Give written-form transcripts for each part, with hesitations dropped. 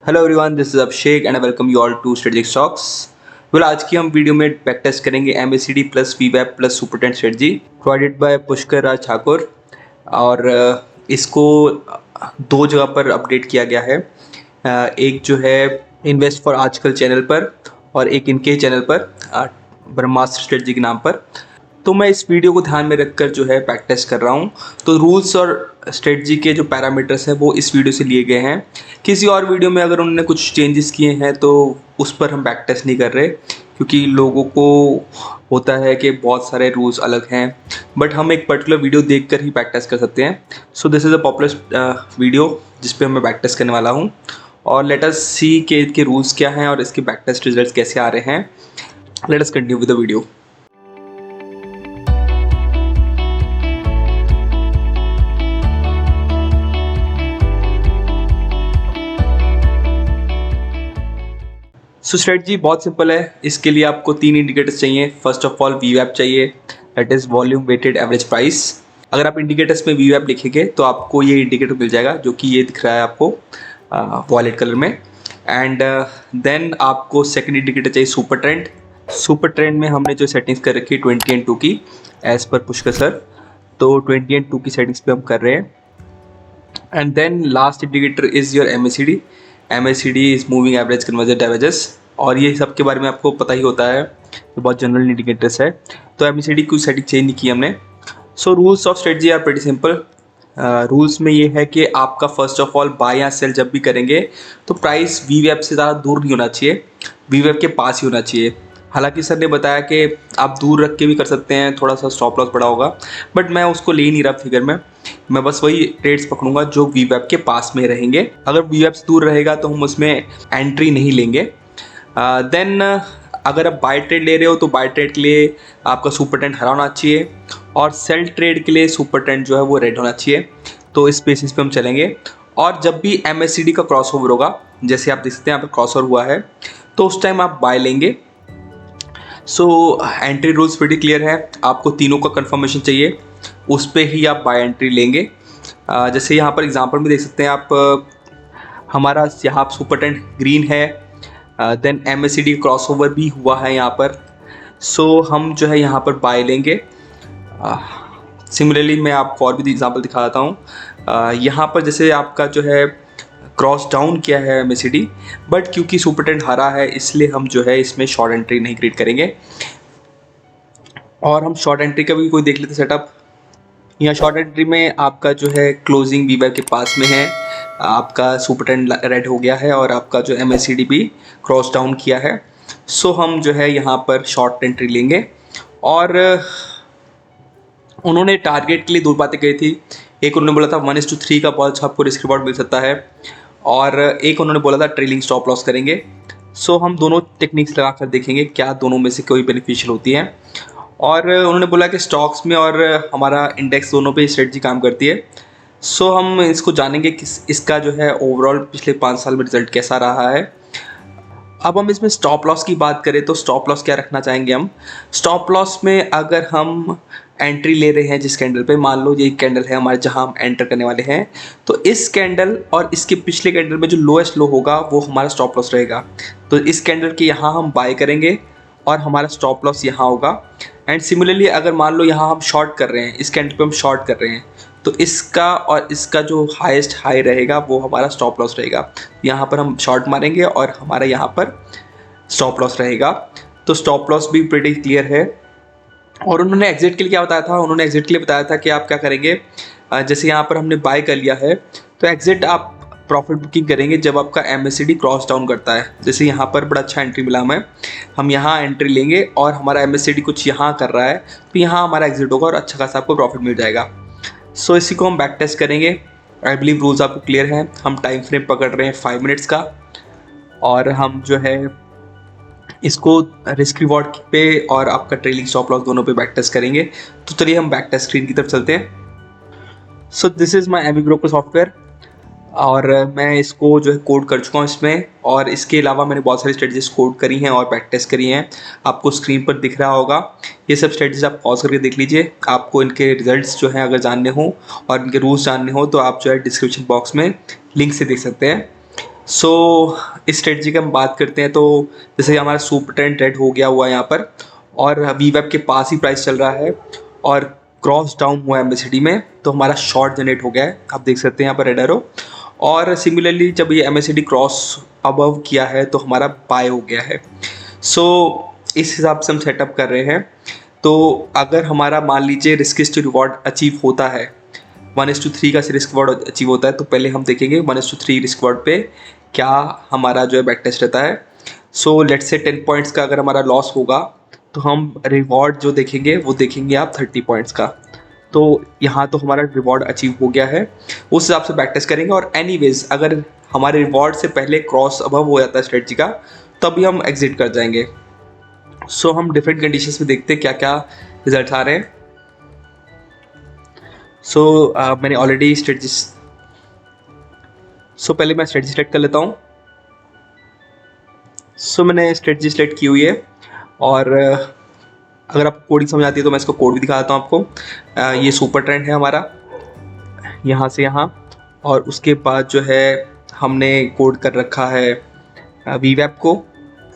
Hello everyone, this is Abhishek and I welcome you all to strategic stocks. आज की हम video में back test करेंगे MACD plus VWAP plus super trend strategy provided by Pushkar Raj Thakur. और इसको दो जगह पर अपडेट किया गया है। एक जो है इन्वेस्ट फॉर आजकल चैनल पर और एक इनके चैनल पर ब्रह्मास्त्र स्ट्रेटजी के नाम पर। तो मैं इस वीडियो को ध्यान में रखकर जो है बैक टेस्ट कर रहा हूँ। तो रूल्स और स्ट्रेटजी के जो पैरामीटर्स हैं वो इस वीडियो से लिए गए हैं। किसी और वीडियो में अगर उन्होंने कुछ चेंजेस किए हैं तो उस पर हम बैक टेस्ट नहीं कर रहे, क्योंकि लोगों को होता है कि बहुत सारे रूल्स अलग हैं। बट हम एक पर्टिकुलर वीडियो देखकर ही बैक टेस्ट कर सकते हैं। So this is a popular video जिस पे मैं बैक टेस्ट करने वाला हूँ। और लेट अस सी के इसके रूल्स क्या हैं और इसके बैक टेस्ट रिजल्ट्स कैसे आ रहे हैं। Let us continue with the video. Strategy बहुत सिंपल है। इसके लिए आपको तीन इंडिकेटर्स चाहिए। फर्स्ट ऑफ ऑल VWAP चाहिए, that is volume weighted average price. अगर आप इंडिकेटर्स में VWAP लिखेंगे तो आपको ये इंडिकेटर मिल जाएगा जो कि ये दिख रहा है आपको वॉलेट कलर में। एंड देन आपको सेकंड इंडिकेटर चाहिए सुपर ट्रेंड। सुपर ट्रेंड में हमने जो सेटिंग्स कर रखी है 20 एंड 2 की एज पर पुष्कर सर, तो 20 एंड 2 की सेटिंग्स पे हम कर रहे हैं। And then last indicator is your MACD is moving average convergent averages. और ये सब के बारे में आपको पता ही होता है, तो बहुत जनरल इंडिकेटर्स है। तो MACD की सेटिंग चेंज नहीं की हमने। So rules of strategy are pretty simple. Rules में ये है कि आपका फर्स्ट ऑफ ऑल बाय या सेल जब भी करेंगे तो प्राइस VWAP से ज़्यादा दूर नहीं होना चाहिए, VWAP के पास ही होना चाहिए। हालांकि सर ने बताया कि आप दूर रख के भी कर सकते हैं, थोड़ा सा स्टॉप लॉस बड़ा होगा, बट मैं उसको ले नहीं रहा फिगर में। मैं बस वही ट्रेड्स पकड़ूंगा जो VWAP के पास में रहेंगे। अगर VWAP से दूर रहेगा तो हम उसमें एंट्री नहीं लेंगे। देन अगर आप बाय ट्रेड ले रहे हो तो बाय ट्रेड के लिए आपका सुपर ट्रेंड हरा होना चाहिए और सेल ट्रेड के लिए सुपर ट्रेंड जो है वो रेड होना चाहिए। तो इस बेसिस पे हम चलेंगे। और जब भी MACD का क्रॉस ओवर होगा, जैसे आप देख सकते हैं यहाँ पर क्रॉस ओवर हुआ है, तो उस टाइम आप बाय लेंगे। So entry rules pretty clear है। आपको तीनों का कंफर्मेशन चाहिए, उस पर ही आप बाय एंट्री लेंगे। जैसे यहाँ पर एग्जांपल में देख सकते हैं आप, हमारा यहाँ सुपर ट्रेंड ग्रीन है, देन MACD क्रॉस ओवर भी हुआ है यहाँ पर। सो हम जो है यहाँ पर बाय लेंगे। सिमिलरली मैं आपको और भी एग्जांपल दिखा देता हूँ। यहाँ पर जैसे आपका जो है क्रॉस डाउन किया है MACD, बट क्योंकि सुपर ट्रेंड हरा है इसलिए हम जो है इसमें शॉर्ट एंट्री नहीं क्रिएट करेंगे। और हम शॉर्ट एंट्री का भी कोई देख लेते सेटअप। यहाँ शॉर्ट एंट्री में आपका जो है क्लोजिंग VWAP के पास में है, आपका सुपर ट्रेंड रेड हो गया है और आपका जो MACD भी क्रॉस डाउन किया है। सो हम जो है यहाँ पर शॉर्ट एंट्री लेंगे। और उन्होंने टारगेट के लिए दो बातें कही थी। एक उन्होंने बोला था 1:3 का बहुत अच्छा आपको रिस्क रिवॉर्ड मिल सकता है, और एक उन्होंने बोला था ट्रेलिंग स्टॉप लॉस करेंगे। सो हम दोनों टेक्निक्स लगा कर देखेंगे क्या दोनों में से कोई बेनिफिशियल होती है। और उन्होंने बोला कि स्टॉक्स में और हमारा इंडेक्स दोनों पे स्ट्रेटजी काम करती है। सो हम इसको जानेंगे कि इसका जो है ओवरऑल पिछले 5 साल में रिजल्ट कैसा रहा है। अब हम इसमें स्टॉप लॉस की बात करें तो स्टॉप लॉस क्या रखना चाहेंगे हम। स्टॉप लॉस में अगर हम एंट्री ले रहे हैं जिस कैंडल पे, मान लो ये कैंडल है हमारे जहां हम एंटर करने वाले हैं, तो इस कैंडल और इसके पिछले कैंडल में जो लोएस्ट लो होगा वो हमारा स्टॉप लॉस रहेगा। तो इस कैंडल के यहाँ हम बाय करेंगे और हमारा स्टॉप लॉस यहाँ होगा। एंड सिमिलरली अगर मान लो यहाँ हम शॉर्ट कर रहे हैं, इस कैंडल पे हम शॉर्ट कर रहे हैं, तो इसका और इसका जो हाईएस्ट हाई रहेगा वो हमारा स्टॉप लॉस रहेगा। यहाँ पर हम शॉर्ट मारेंगे और हमारा यहाँ पर स्टॉप लॉस रहेगा। तो स्टॉप लॉस भी प्रीटी क्लियर है। और उन्होंने एग्जिट के लिए क्या बताया था, उन्होंने एग्जिट के लिए बताया था कि आप क्या करेंगे, जैसे यहाँ पर हमने बाय कर लिया है तो एग्जिट आप प्रॉफिट बुकिंग करेंगे जब आपका MACD क्रॉस डाउन करता है। जैसे यहाँ पर बड़ा अच्छा एंट्री मिला हमें, हम यहाँ एंट्री लेंगे और हमारा MACD कुछ यहाँ कर रहा है तो यहाँ हमारा एग्जिट होगा और अच्छा खासा आपको प्रॉफिट मिल जाएगा। सो इसी को हम बैक टेस्ट करेंगे। आई बिलीव रूल्स आपको क्लियर हैं। हम टाइम फ्रेम पकड़ रहे हैं 5 मिनट्स का, और हम जो है इसको रिस्क रिवॉर्ड पे और आपका ट्रेलिंग स्टॉप लॉस दोनों पे बैक टेस्ट करेंगे। तो चलिए हम बैक टेस्ट स्क्रीन की तरफ चलते हैं। So this is my AmiBroker software, और मैं इसको जो है कोड कर चुका हूँ इसमें, और इसके अलावा मैंने बहुत सारी स्ट्रेटजीज कोड करी हैं और बैक टेस्ट करी हैं। आपको स्क्रीन पर दिख रहा होगा ये सब स्ट्रेटजीज, आप पॉज करके देख लीजिए। आपको इनके रिजल्ट्स जो हैं अगर जानने हो और इनके रूल्स जानने हो तो आप जो है डिस्क्रिप्शन बॉक्स में लिंक से देख सकते हैं। सो इस स्ट्रेटजी की हम बात करते हैं तो जैसे हमारा सुपर ट्रेंड रेड हो गया हुआ है यहाँ पर, और वी वेब के पास ही प्राइस चल रहा है और क्रॉस डाउन हुआ है एमएससीडी में, तो हमारा शॉर्ट जनरेट हो गया है, आप देख सकते हैं यहाँ पर रेड एरो। और सिमिलरली जब ये एमएससीडी क्रॉस अबव किया है तो हमारा बाय हो गया है। सो इस हिसाब से हम सेटअप कर रहे हैं। तो अगर हमारा मान लीजिए रिस्क टू रिवॉर्ड अचीव होता है, 1:3 का रिस्क रिवॉर्ड अचीव होता है, तो पहले हम देखेंगे 1:3 रिस्क रिवॉर्ड पे क्या हमारा जो है बैक टेस्ट रहता है। सो लेट्स से 10 पॉइंट्स का अगर हमारा लॉस होगा तो हम रिवॉर्ड जो देखेंगे वो देखेंगे आप 30 पॉइंट्स का। तो यहाँ तो हमारा रिवॉर्ड अचीव हो गया है, उस हिसाब से बैक टेस्ट करेंगे। और एनीवेज अगर हमारे रिवॉर्ड से पहले क्रॉस अबव हो जाता है स्ट्रेटजी का, तभी हम एग्जिट कर जाएंगे। सो हम डिफरेंट कंडीशंस में देखते हैं क्या क्या रिजल्ट आ रहे हैं। सो मैंने ऑलरेडी स्ट्रेटजी, पहले मैं स्ट्रेटजी सेलेक्ट कर लेता हूँ। मैंने स्ट्रेटजी सेलेक्ट की हुई है, और अगर आपको कोडिंग समझ आती है तो मैं इसको कोड भी दिखा देता हूँ आपको। ये सुपर ट्रेंड है हमारा यहाँ से यहाँ, और उसके बाद जो है हमने कोड कर रखा है वी वेब को,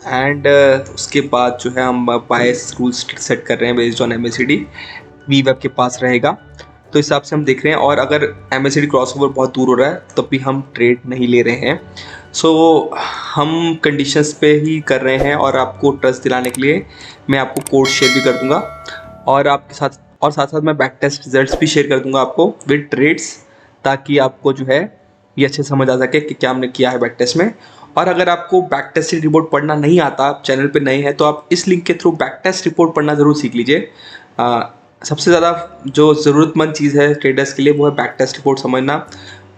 एंड उसके बाद जो है हम बायस रूल्स सेट कर रहे हैं बेस्ड ऑन एमएससीडी, वी वेब के पास रहेगा। तो इस हिसाब से हम देख रहे हैं, और अगर एमएससीडी क्रॉस ओवर बहुत दूर हो रहा है तब भी हम ट्रेड नहीं ले रहे हैं। हम कंडीशंस पे ही कर रहे हैं, और आपको ट्रस्ट दिलाने के लिए मैं आपको कोड शेयर भी कर दूंगा, और आपके साथ साथ मैं बैक टेस्ट रिजल्ट्स भी शेयर कर दूंगा आपको विद ट्रेड्स, ताकि आपको जो है ये अच्छे समझ आ सके कि क्या हमने किया है बैक टेस्ट में। और अगर आपको बैक टेस्ट रिपोर्ट पढ़ना नहीं आता, आप चैनल पे नए हैं, तो आप इस लिंक के थ्रू बैक टेस्ट रिपोर्ट पढ़ना ज़रूर सीख लीजिए। सबसे ज़्यादा जो ज़रूरतमंद चीज़ है ट्रेडर्स के लिए वो है बैक टेस्ट रिपोर्ट समझना।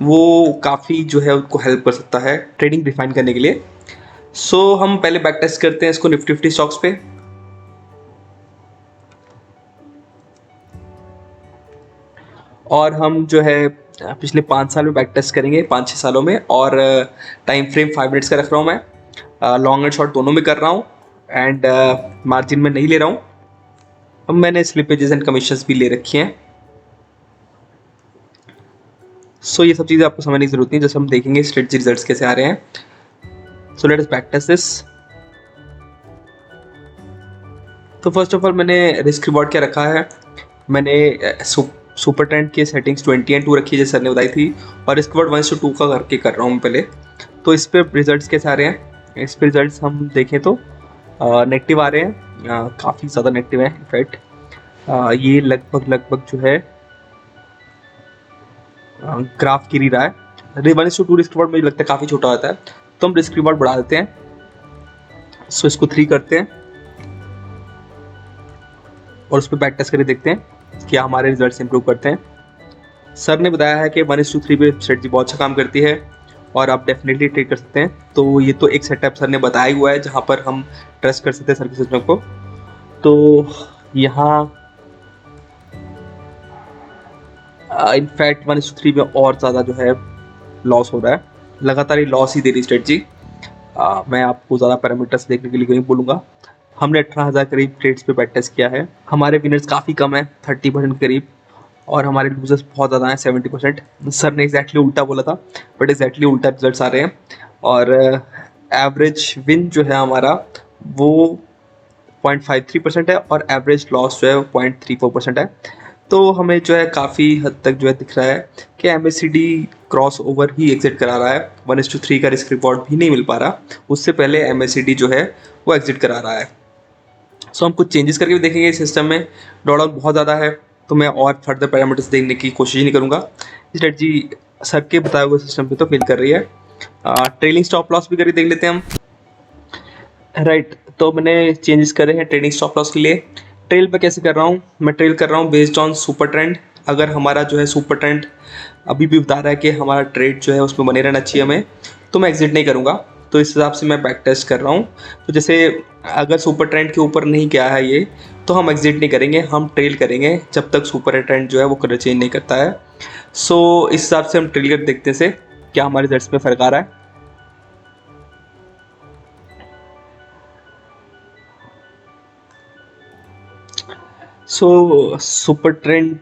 वो काफ़ी जो है उनको हेल्प कर सकता है ट्रेडिंग रिफाइन करने के लिए। हम पहले बैक टेस्ट करते हैं इसको निफ्टी 50 स्टॉक्स पे। और हम जो है पिछले 5 साल में बैक टेस्ट करेंगे, 5-6 सालों में, और टाइम फ्रेम 5 मिनट्स का रख रहा हूँ मैं, लॉन्ग एंड शॉर्ट दोनों में कर रहा हूँ, एंड मार्जिन में नहीं ले रहा हूँ। अब मैंने स्लिपेजेस एंड कमीशंस भी ले रखी हैं। ये सब चीज़ें आपको समझने की जरूरत नहीं, जैसे हम देखेंगे स्ट्रेटजी रिजल्ट्स कैसे आ रहे हैं। Let us back test this. तो फर्स्ट ऑफ ऑल मैंने रिस्क रिवॉर्ड क्या रखा है, मैंने सुपर ट्रेंड की सेटिंग्स 20 एंड 2 रखी है जैसे सर ने बताई थी, और रिस्क रिवॉर्ड 1:2 का करके कर रहा हूँ मैं पहले। तो इस पर रिजल्ट्स कैसे आ रहे हैं, इस पर रिजल्ट्स हम देखें तो नेगेटिव आ रहे हैं, काफ़ी ज़्यादा नेगेटिव है इनफैक्ट। ये लगभग जो है ग्राफ गिर ही रहा है। 1:2 रिस्क रिवॉर्ड मुझे लगता है काफ़ी छोटा होता है, तो हम रिस्क रिवॉर्ड बढ़ा देते हैं। इसको 3 करते हैं, और उस पर बैक टेस्ट करके देखते हैं कि हमारे रिजल्ट्स इंप्रूव करते हैं। सर ने बताया है कि 1:3 पे स्ट्रेटजी बहुत अच्छा काम करती है, और आप डेफिनेटली ट्रेड कर सकते हैं। तो ये तो एक सेटअप सर ने बताया हुआ है जहाँ पर हम ट्रस्ट कर सकते हैं सर के सिस्टम को। तो यहाँ इनफैक्ट 1:3 में और ज़्यादा जो है लॉस हो रहा है, लगातार ही लॉस ही दे रही स्ट्रेटजी। मैं आपको ज़्यादा पैरामीटर्स देखने के लिए नहीं बोलूँगा। हमने 18,000 करीब ट्रेड्स पे बैक टेस्ट किया है, हमारे विनर्स काफ़ी कम है 30% करीब, और हमारे लूजर्स बहुत ज़्यादा हैं 70%। सर ने एग्जैक्टली उल्टा बोला था, बट एग्जैक्टली उल्टा रिजल्ट्स आ रहे हैं। और एवरेज विन जो है हमारा वो 0.53% है, और एवरेज लॉस जो है 0.34% है। तो हमें जो है काफ़ी हद तक जो है दिख रहा है कि एमएससीडी क्रॉस ओवर ही एग्जिट करा रहा है, 1:3 का रिस्क रिवॉर्ड भी नहीं मिल पा रहा, उससे पहले एमएससीडी जो है वो एग्जिट करा रहा है। हम कुछ चेंजेस करके भी देखेंगे इस सिस्टम में। ड्रॉडाउन बहुत ज़्यादा है, तो मैं और फर्दर पैरामीटर्स देखने की कोशिश नहीं करूँगा। स्ट्रेटजी सर के बताए हुए सिस्टम पे तो फेल कर रही है। ट्रेलिंग स्टॉप लॉस भी करके देख लेते हैं हम। राइट, तो मैंने चेंजेस करे हैं ट्रेडिंग स्टॉप लॉस के लिए। ट्रेल पे कैसे कर रहा हूँ, मैं ट्रेल कर रहा हूँ बेस्ड ऑन सुपर ट्रेंड। अगर हमारा जो है सुपर ट्रेंड अभी भी बता रहा है कि हमारा ट्रेड जो है उसमें बने रहना चाहिए हमें, तो मैं एग्जिट नहीं करूँगा। तो इस हिसाब से मैं बैक टेस्ट कर रहा हूँ। तो जैसे अगर सुपर ट्रेंड के ऊपर नहीं गया है ये, तो हम एग्जिट नहीं करेंगे, हम ट्रेल करेंगे जब तक सुपर ट्रेंड जो है वो कलर चेंज नहीं करता है। इस हिसाब से हम ट्रेल कर देखते हैं से क्या हमारे रिजल्ट्स में फ़र्क आ रहा है। सुपर ट्रेंड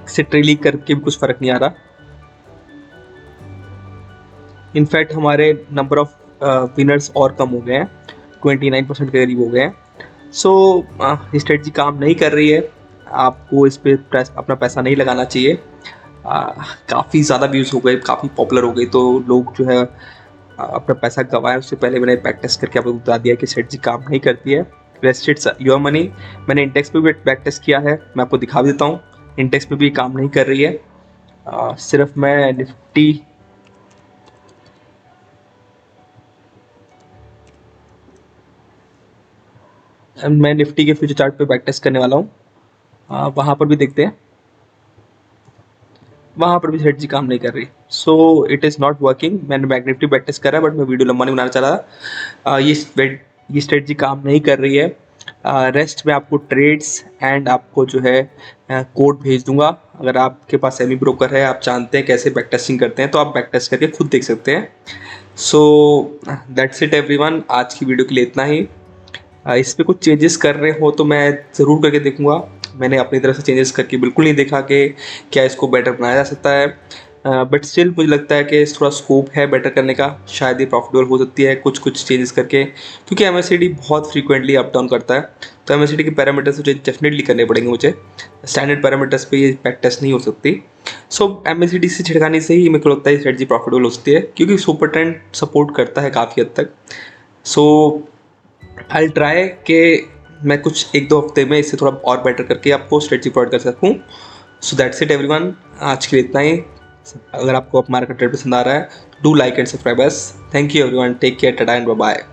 से ट्रेलिंग करके भी कुछ फ़र्क नहीं आ रहा। इनफैक्ट हमारे नंबर ऑफ विनर्स और कम हो गए हैं, 29% के करीब हो गए हैं। सो स्ट्रेटजी काम नहीं कर रही है, आपको इस पे अपना पैसा नहीं लगाना चाहिए। काफ़ी ज़्यादा व्यूज़ हो गए, काफ़ी पॉपुलर हो गई, तो लोग जो है अपना पैसा गंवाएं। उससे पहले मैंने बैक टेस्ट करके आपको बता दिया कि स्ट्रेटजी काम नहीं करती है। Rest it's your money. मैंने इंडेक्स पे भी बैक टेस्ट किया है, मैं आपको दिखा देता हूँ। इंडेक्स पे भी काम नहीं कर रही है। सिर्फ मैं निफ्टी के फ्यूचर चार्ट पे बैक टेस्ट करने वाला हूँ। वहाँ पर भी देखते हैं, वहाँ पर भी स्ट्रेटजी काम नहीं कर रही। So it is not working. मैंने बैंक निफ्टी बैक टेस्ट करा है, बट मैं वीडियो लंबा नहीं बनाना चाह रहा। ये स्ट्रेटजी काम नहीं कर रही है। रेस्ट में आपको ट्रेड्स एंड आपको जो है कोड भेज दूंगा। अगर आपके पास सेमी ब्रोकर है, आप जानते हैं कैसे बैक टेस्टिंग करते हैं, तो आप बैक टेस्ट करके खुद देख सकते हैं। सो दैट्स इट एवरीवन, आज की वीडियो के लिए इतना ही। इस पे कुछ चेंजेस कर रहे हो तो मैं ज़रूर करके देखूंगा। मैंने अपनी तरफ से चेंजेस करके बिल्कुल नहीं देखा कि क्या इसको बेटर बनाया जा सकता है, बट स्टिल मुझे लगता है कि थोड़ा स्कोप है बेटर करने का। शायद ये प्रॉफिटेबल हो सकती है कुछ कुछ चेंजेस करके, क्योंकि एमएससीडी बहुत फ्रीक्वेंटली अप डाउन करता है। तो एमएससीडी के पैरामीटर्स मुझे डेफिनेटली करने पड़ेंगे, मुझे स्टैंडर्ड पैरामीटर्स पे ये बैक टेस्ट नहीं हो सकती। सो एमएससीडी से छिड़काने से ही मेरे को लगता है स्ट्रेटजी प्रॉफिटेबल हो सकती है, क्योंकि सुपर ट्रेंड सपोर्ट करता है काफ़ी हद तक। सो आई ट्राई कि मैं कुछ 1-2 हफ्ते में इससे थोड़ा और बेटर करके आपको स्ट्रेटजी प्रोवाइड कर सकूँ। सो दैट्स इट एवरीवन, आज के लिए इतना ही। अगर आपको हमारा कंटेंट पसंद आ रहा है, do like and subscribe us. Thank you everyone, take care, tata and bye bye.